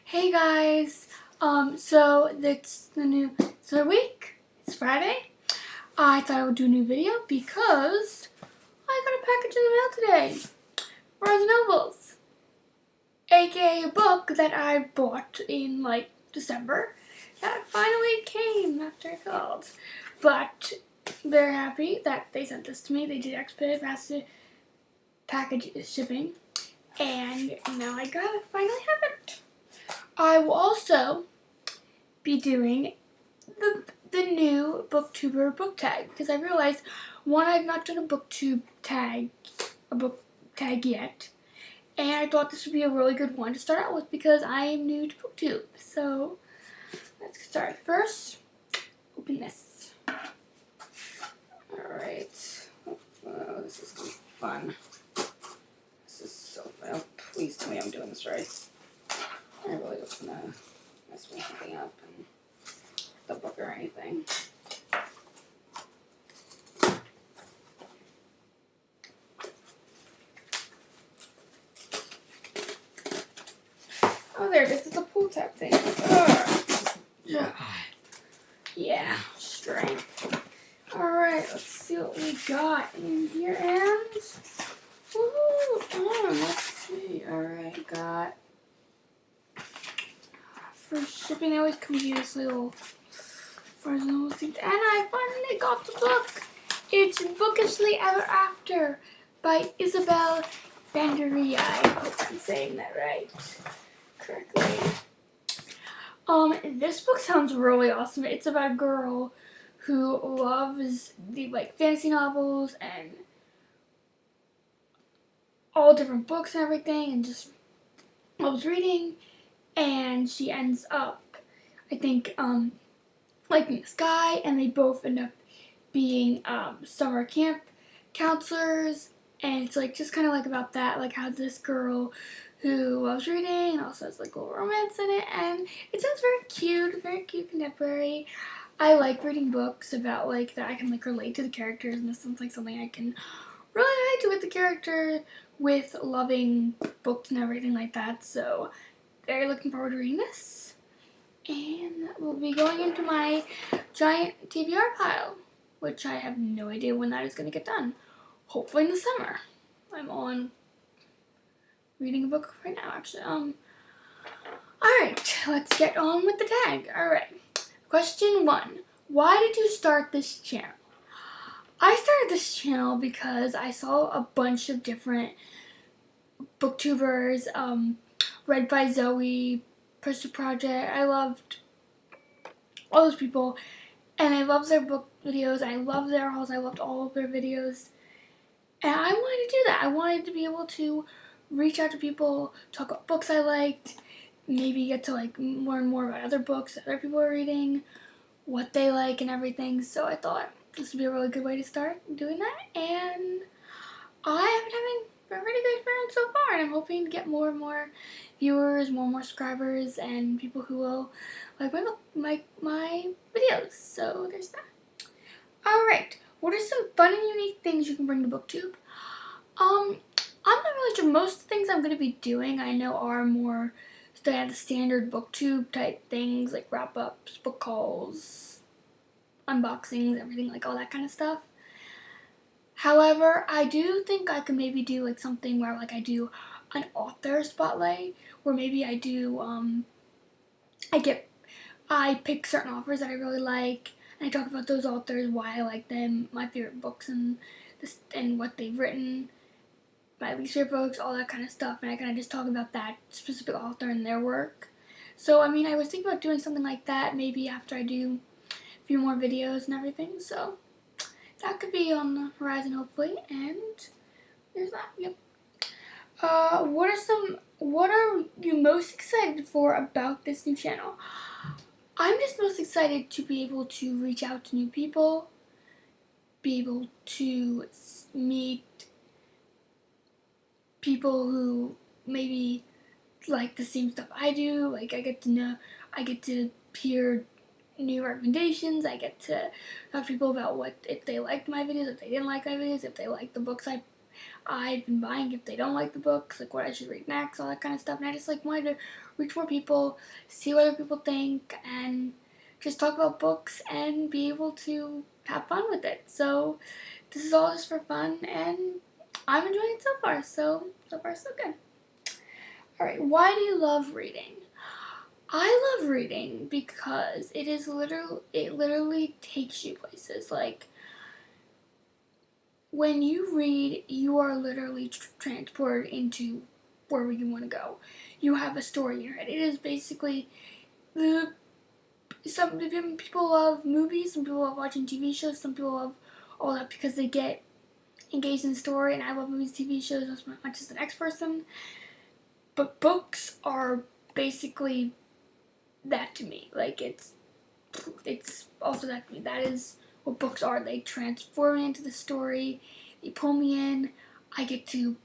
Hey guys, so it's the week. It's Friday. I thought I would do a new video because I got a package in the mail today. Barnes & Nobles, aka a book that I bought in like December. That finally came after I called. But very happy that they sent this to me. They did expedite faster package shipping, and now I finally have it. I will also be doing the new Booktuber book tag because I realized one, I've not done a book tag yet, and I thought this would be a really good one to start out with because I am new to BookTube. So let's get started. First, open this. All right. Oh, this is gonna be fun. This is so fun. Oh, please tell me I'm doing this right. I really just gonna mess something up and the book or anything. Oh, there it is. It's a pull tab thing. Yeah, strength. Alright, let's see what we got in here. And let's see. Alright, got for shipping. I always confuse this little personal things. And I finally got the book. It's Bookishly Ever After by Isabel Banderia. I hope I'm saying that correctly. This book sounds really awesome. It's about a girl who loves the fantasy novels and all different books and everything, and just loves reading. And she ends up, I think, liking this guy, and they both end up being summer camp counselors. And it's just kind of about that, how this girl who loves reading and also has a little romance in it, and it sounds very cute contemporary. I like reading books about that I can relate to the characters, and this sounds like something I can really relate to with the character, with loving books and everything like that. So very looking forward to reading this, and we'll be going into my giant TBR pile, which I have no idea when that is going to get done. Hopefully in the summer. I'm on reading a book right now, actually. Alright, let's get on with the tag. Alright. Question 1. Why did you start this channel? I started this channel because I saw a bunch of different booktubers, Read by Zoe, Pressure Project. I loved all those people, and I loved their book videos. I loved their hauls. I loved all of their videos. And I wanted to do that. I wanted to be able to reach out to people, talk about books I liked, maybe get to learn more about other books that other people are reading, what they like and everything. So I thought this would be a really good way to start doing that. And I have been having a really good experience so far, and I'm hoping to get more and more viewers, more and more subscribers, and people who will like my videos. So there's that. Alright, what are some fun and unique things you can bring to BookTube? I'm not really sure. Most of the things I'm going to be doing I know are more the standard BookTube type things, like wrap-ups, book hauls, unboxings, everything, all that kind of stuff. However, I do think I could maybe do something where I do an author spotlight, where maybe I do I pick certain authors that I really like, and I talk about those authors, why I like them, my favorite books, and what they've written, my least favorite books, all that kind of stuff, and I kind of just talk about that specific author and their work. So, I mean, I was thinking about doing something like that maybe after I do a few more videos and everything, so that could be on the horizon, hopefully. And there's that. Yep. What are you most excited for about this new channel? I'm just most excited to be able to reach out to new people, be able to meet people who maybe like the same stuff I do. I get to hear new recommendations. I get to talk to people about if they liked my videos, if they didn't like my videos, if they liked the books I I've been buying if they don't like the books, like what I should read next, all that kind of stuff. And I just like wanted to reach more people, see what other people think, and just talk about books and be able to have fun with it. So this is all just for fun, and I'm enjoying it so far. So far so good. Alright, why do you love reading? I love reading because it literally takes you places. Like, when you read, you are literally transported into wherever you want to go. You have a story in your head. It is basically some people love movies, some people love watching TV shows, some people love all that because they get engaged in the story, and I love movies, TV shows as much as the next person. But books are basically that to me. Like, it's also that to me. That is what books are. They transform me into the story. They pull me in. I get to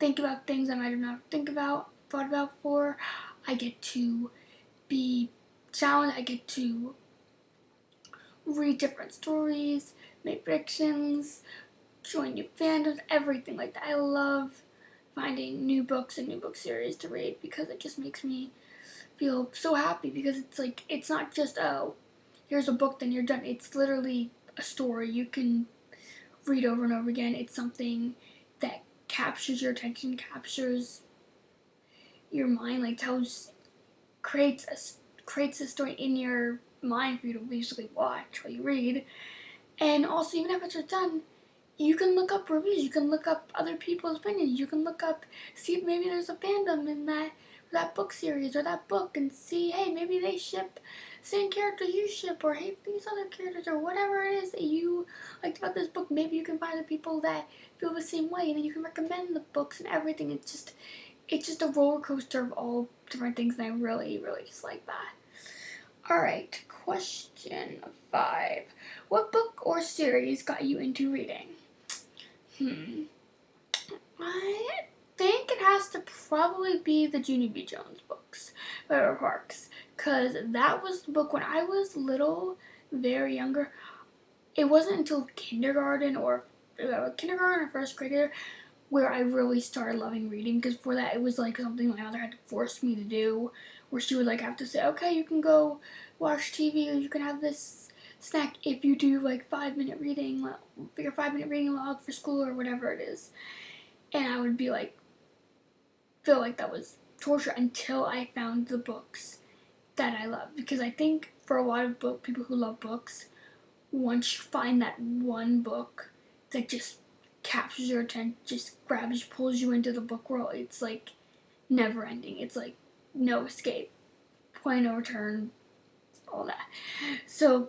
think about things I might have not thought about before. I get to be challenged. I get to read different stories, make predictions, join new fandoms, everything like that. I love finding new books and new book series to read because it just makes me feel so happy, because it's like, it's not just, oh, here's a book, then you're done. It's literally a story you can read over and over again. It's something that captures your attention, captures your mind, like creates a story in your mind for you to basically watch while you read. And also, even after it's done, you can look up reviews, you can look up other people's opinions, you can look up, see if maybe there's a fandom in that book series or that book, and see, hey, maybe they ship the same character you ship, or hey, these other characters, or whatever it is that you liked about this book. Maybe you can find the people that feel the same way, and then you can recommend the books and everything. It's just a roller coaster of all different things, and I really, really just like that. Alright, question 5. What book or series got you into reading? I think it has to probably be the Junie B. Jones books by River Parks, because that was the book when I was little, very younger. It wasn't until kindergarten or first grade where I really started loving reading, because before that it was like something my mother had to force me to do, where she would like have to say, okay, you can go watch TV, or you can have this snack if you do like 5-minute reading, your 5-minute reading log for school or whatever it is. And I would be like, feel like that was torture until I found the books that I love. Because I think for a lot of people who love books, once you find that one book that just captures your attention, just grabs you, pulls you into the book world, it's like never ending. It's like no escape, point no return, all that. So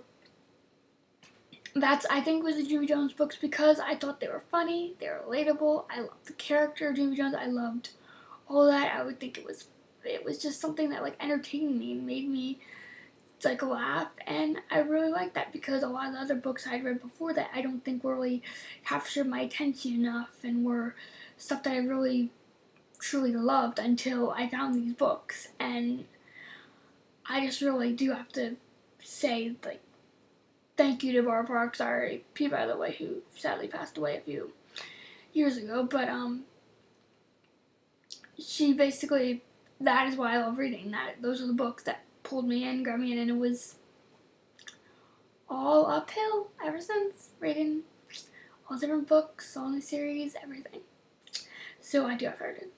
that's, I think, was the Junie Jones books, because I thought they were funny, they were relatable. I loved the character of Junie Jones. I loved all that. I would think it was just something that like entertained me and made me like laugh, and I really liked that, because a lot of the other books I'd read before that I don't think really captured my attention enough and were stuff that I really truly loved until I found these books. And I just really do have to say, like, thank you to Barbara Parks, R.I.P. by the way, who sadly passed away a few years ago. But she basically, that is why I love reading. Those are the books that pulled me in, grabbed me in, and it was all uphill ever since. Reading all different books, all new series, everything. So I do have heard it.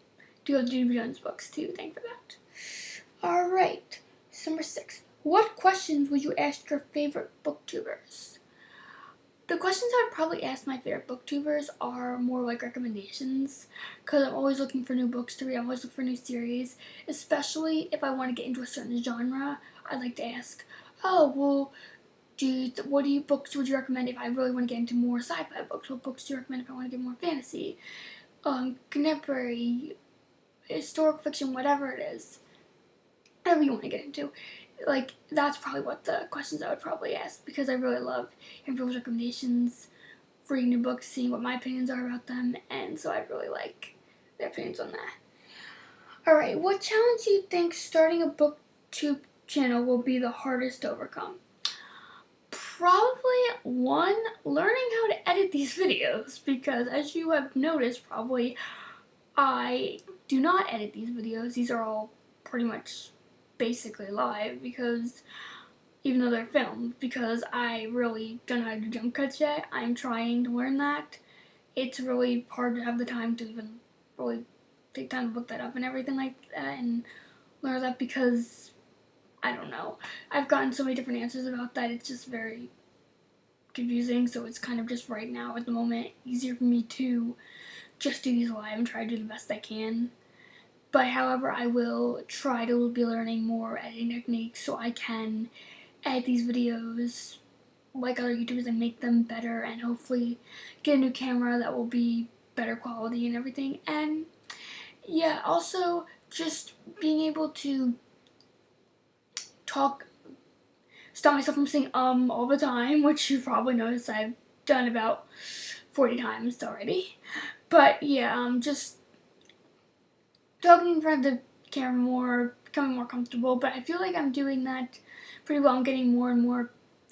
Do have Junie B. Jones books too. Thank you for that. Alright, number 6. What questions would you ask your favorite booktubers? The questions I would probably ask my favorite booktubers are more like recommendations, because I'm always looking for new books to read. I'm always looking for new series, especially if I want to get into a certain genre. I'd like to ask, oh, well, what books would you recommend if I really want to get into more sci-fi books? What books do you recommend if I want to get more fantasy, contemporary, historical fiction, whatever it is, whatever you want to get into? Like, that's probably what the questions I would probably ask, because I really love hearing people's recommendations, reading new books, seeing what my opinions are about them, and so I really like their opinions on that. Alright, what challenge do you think starting a BookTube channel will be the hardest to overcome? Probably one, learning how to edit these videos, because as you have noticed probably, I do not edit these videos. These are all pretty much basically live, because even though they're filmed, because I really don't know how to do jump cuts yet. I'm trying to learn that. It's really hard to have the time to even really take time to look that up and everything like that and learn that, because I don't know. I've gotten so many different answers about that. It's just very confusing, so it's kind of just right now at the moment easier for me to just do these live and try to do the best I can. But however, I will try to be learning more editing techniques so I can edit these videos like other YouTubers and make them better, and hopefully get a new camera that will be better quality and everything. And yeah, also just being able to stop myself from saying all the time, which you probably noticed I've done about 40 times already. But yeah, just talking in front of the camera more, becoming more comfortable. But I feel like I'm doing that pretty well. I'm getting more and more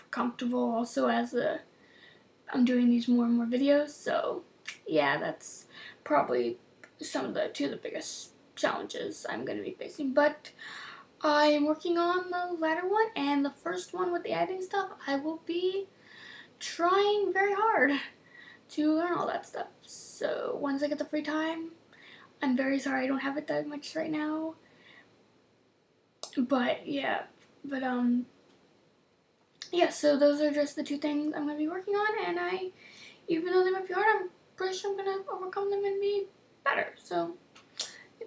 comfortable also as I'm doing these more and more videos. So yeah, that's probably two of the biggest challenges I'm going to be facing. But I'm working on the latter one, and the first one with the editing stuff, I will be trying very hard to learn all that stuff. So once I get the free time, I'm very sorry I don't have it that much right now. But yeah, yeah, so those are just the two things I'm going to be working on, and even though they might be hard, I'm pretty sure I'm going to overcome them and be better. So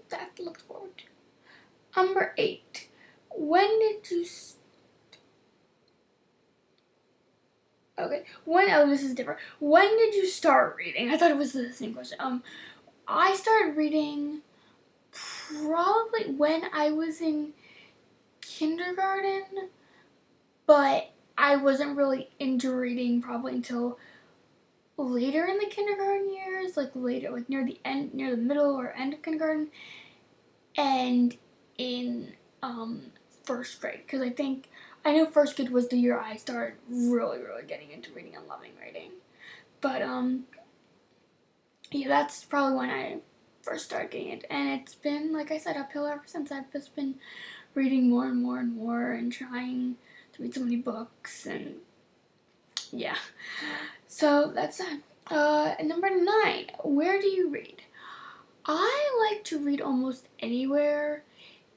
that to look forward to. Number 8. When did you this is different. When did you start reading? I thought it was the same question. I started reading probably when I was in kindergarten, but I wasn't really into reading probably until later in the kindergarten years, like near the middle or end of kindergarten, and in first grade, because I know first grade was the year I started really getting into reading and loving reading. But yeah, that's probably when I first started getting it, and it's been, like I said, uphill ever since. I've just been reading more and more and more and trying to read so many books, and yeah. So that's that. Number 9, where do you read? I like to read almost anywhere.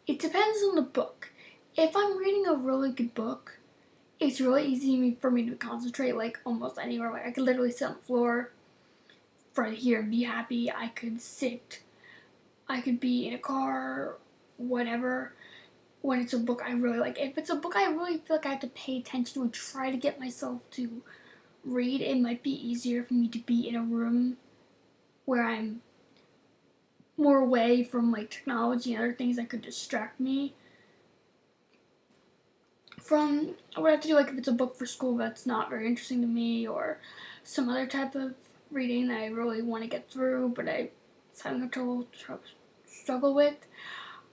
It depends on the book. If I'm reading a really good book, it's really easy for me to concentrate, like almost anywhere. Like I could literally sit on the floor right here and be happy. I could be in a car, whatever. When it's a book I really like. If it's a book I really feel like I have to pay attention to and try to get myself to read, it might be easier for me to be in a room where I'm more away from like technology and other things that could distract me from what I have to do. Like if it's a book for school that's not very interesting to me, or some other type of reading that I really want to get through but I'm having a struggle with,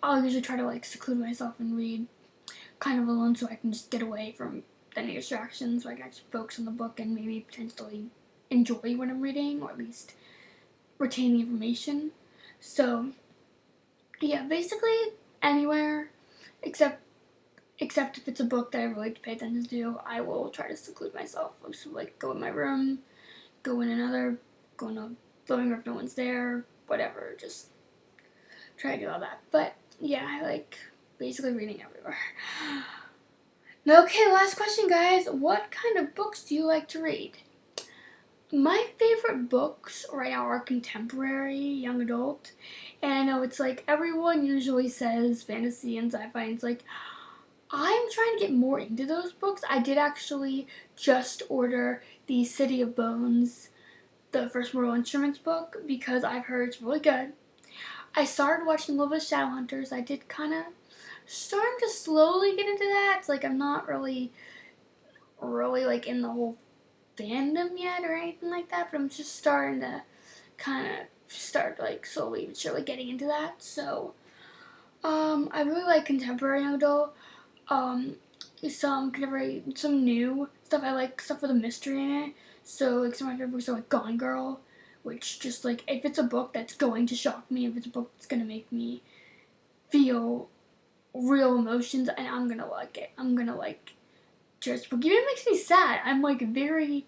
I'll usually try to like seclude myself and read kind of alone, so I can just get away from any distractions, so I can actually focus on the book and maybe potentially enjoy what I'm reading, or at least retain the information. So yeah, basically anywhere except if it's a book that I really like to pay attention to, I will try to seclude myself. I'll just like go in my room, go in the living room if no one's there, whatever, just try to do all that. But yeah, I like basically reading everywhere. Okay, last question, guys. What kind of books do you like to read? My favorite books right now are contemporary, young adult, and I know it's like everyone usually says fantasy and sci-fi, and it's like I'm trying to get more into those books. I did actually just order the City of Bones, the first Mortal Instruments book, because I've heard it's really good. I started watching a little bit of Shadowhunters. I did kind of starting to slowly get into that. It's like I'm not really like in the whole fandom yet or anything like that, but I'm just starting to kind of start like slowly but surely getting into that. So I really like contemporary young adult. some new stuff. I like stuff with a mystery in it. So like some of my favorite books are like Gone Girl, which just like if it's a book that's going to shock me, if it's a book that's gonna make me feel real emotions, and I'm gonna like it. I'm gonna like just book. Even if it makes me sad, I'm like very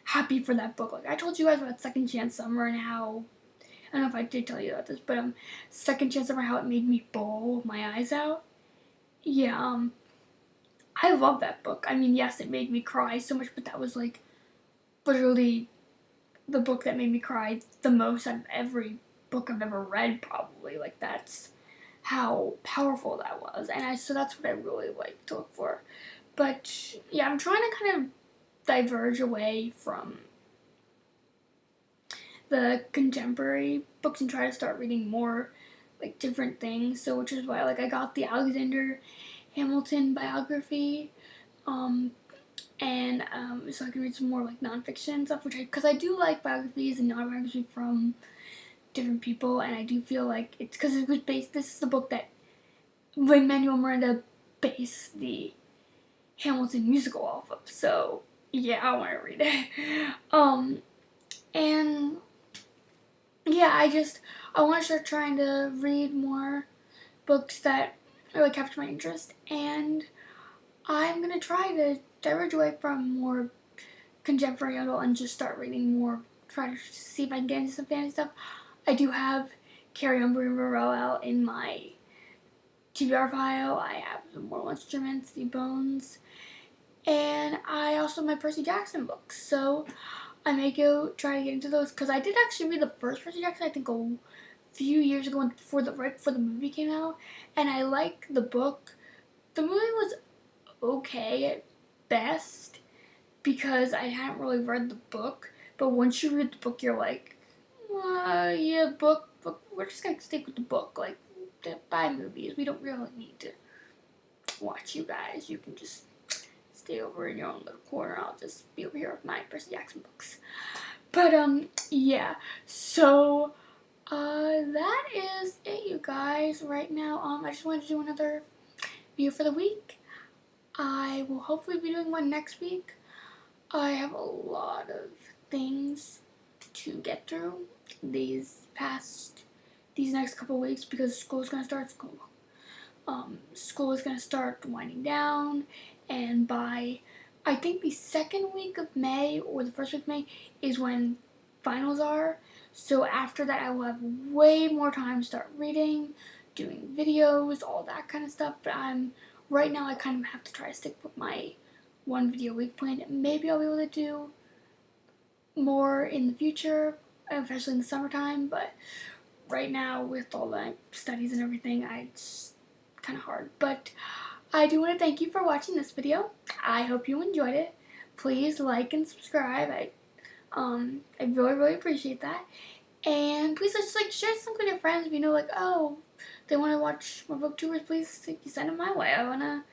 happy for that book. Like I told you guys about Second Chance Summer and how I don't know if I did tell you about this, but Second Chance Summer, how it made me bawl my eyes out. Yeah, I love that book. I mean, yes, it made me cry so much, but that was like literally the book that made me cry the most out of every book I've ever read, probably. Like that's how powerful that was, and so that's what I really like to look for. But yeah, I'm trying to kind of diverge away from the contemporary books and try to start reading more like different things. So which is why like I got the Alexander Hamilton biography, and so I can read some more like nonfiction stuff, because I do like biographies and non-biography from different people, and I do feel like it's because it was based. This is the book that Lin-Manuel Miranda based the Hamilton musical off of. So yeah, I want to read it. And yeah, I want to start trying to read more books that really capture my interest, and I'm gonna try to diverge away from more contemporary adult and just start reading more. Try to see if I can get into some fantasy stuff. I do have Carrie Umber and Morel out in my TBR file. I have the Mortal Instruments, The Bones, and I also have my Percy Jackson books. So I may go try to get into those, because I did actually read the first Percy Jackson, I think a few years ago right before the movie came out, and I like the book. The movie was okay at best because I hadn't really read the book, but once you read the book, you're like, yeah, book, we're just gonna stick with the book. Like, buy movies. We don't really need to watch you guys. You can just stay over in your own little corner. I'll just be over here with my Percy Jackson books. But yeah. So that is it, you guys. Right now, I just wanted to do another video for the week. I will hopefully be doing one next week. I have a lot of things to get through these next couple of weeks, because school is gonna start. School is gonna start winding down, and by I think the second week of May or the first week of May is when finals are. So after that, I will have way more time to start reading, doing videos, all that kind of stuff. But right now I kind of have to try to stick with my one video a week plan. Maybe I'll be able to do more in the future, especially in the summertime. But right now, with all the studies and everything, it's kind of hard. But I do want to thank you for watching this video. I hope you enjoyed it. Please like and subscribe. I really appreciate that. And please just share some with your friends if you know oh, they want to watch more booktubers. Please send them my way. I wanna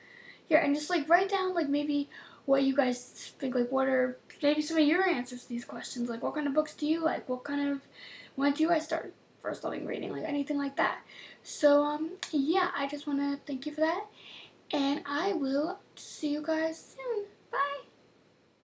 hear, and just write down maybe what you guys think, what are maybe some of your answers to these questions, what kind of books do you like, when do you guys start first loving reading, anything like that. So yeah, I just want to thank you for that, and I will see you guys soon.